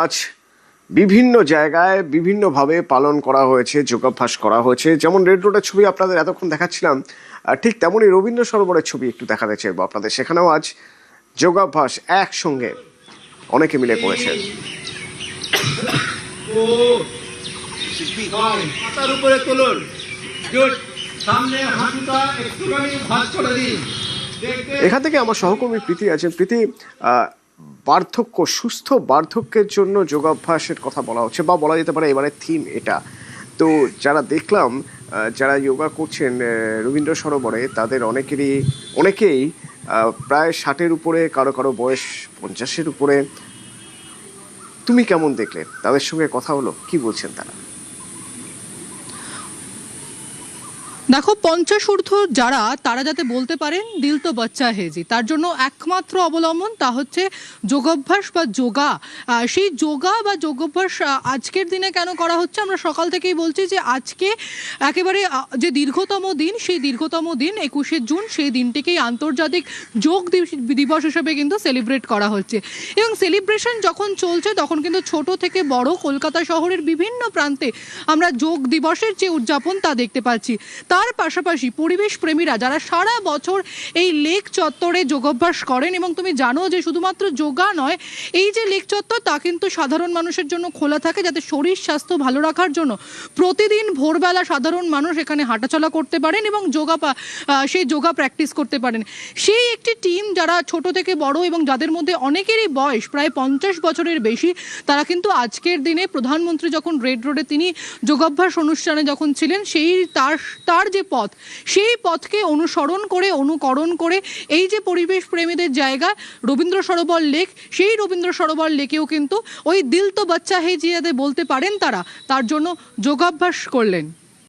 আজ বিভিন্ন জায়গায় বিভিন্নভাবে পালন করা হয়েছে, যোগাভ্যাস করা হয়েছে। যেমন রেড রোডের ছবি আপনাদের এতক্ষণ দেখাচ্ছিলাম, ঠিক তেমনই রবীন্দ্র সরোবরের ছবি একটু দেখাতে চাইবো আপনাদের। সেখানেও আজ যোগাভ্যাস একসঙ্গে অনেকে মিলে করেছে। এখান থেকে আমার সহকর্মী প্রীতি আছেন। প্রীতি, বার্ধক্য, সুস্থ বার্ধক্যের জন্য যোগাভ্যাসের কথা বলা হচ্ছে, বা বলা যেতে পারে এবারে থিম এটা। তো যারা দেখলাম, যারা যোগা করছেন রবীন্দ্র সরোবরে, তাদের অনেকেই প্রায় 60-এর উপরে, কারো কারো বয়স 50-এর উপরে। তুমি কেমন দেখলে? তাদের সঙ্গে কথা হলো, কি বলছেন তারা? দেখো, 50 ঊর্ধ্ব যারা, তারা যাতে বলতে পারেন দিল তো বাচ্চা হেজি, তার জন্য একমাত্র অবলম্বন তা হচ্ছে যোগাভ্যাস বা যোগা। সেই যোগা বা যোগাভ্যাস আজকের দিনে কেন করা হচ্ছে, আমরা সকাল থেকেই বলছি যে আজকে একেবারে যে দীর্ঘতম দিন, সেই দীর্ঘতম দিন 21শে জুন, সেই দিনটিকেই আন্তর্জাতিক যোগ দিবস হিসেবে কিন্তু সেলিব্রেট করা হচ্ছে। এবং সেলিব্রেশন যখন চলছে, তখন কিন্তু ছোট থেকে বড় কলকাতা শহরের বিভিন্ন প্রান্তে আমরা যোগ দিবসের যে উদযাপন তা দেখতে পাচ্ছি। তার পাশাপাশি পরিবেশ প্রেমীরা যারা সারা বছর এই লেক চত্বরে যোগাভ্যাস করেন, এবং তুমি জানো যে শুধুমাত্র যোগা নয়, এই যে লেক চত্বর তা কিন্তু সাধারণ মানুষের জন্য খোলা থাকে, যাতে শরীর স্বাস্থ্য ভালো রাখার জন্য প্রতিদিন ভোরবেলা সাধারণ মানুষ এখানে হাঁটাচলা করতে পারেন এবং সেই যোগা প্র্যাকটিস করতে পারেন। সেই একটি টিম যারা ছোট থেকে বড় এবং যাদের মধ্যে অনেকেরই বয়স প্রায় 50 বছরের বেশি, তারা কিন্তু আজকের দিনে প্রধানমন্ত্রী যখন রেড রোডে তিনি যোগাভ্যাস অনুষ্ঠানে যখন ছিলেন, তার যে পথ, সেই পথকে অনুকরণ করে এই যে পরিবেশ প্রেমীদের জায়গা রবীন্দ্র সরোবর লেক, সেই রবীন্দ্র সরোবর লেকেও কিন্তু ওই দিল তো বাচ্চা হে জিয়াতে বলতে পারেন তারা, তার জন্য যোগাভ্যাস করলেন।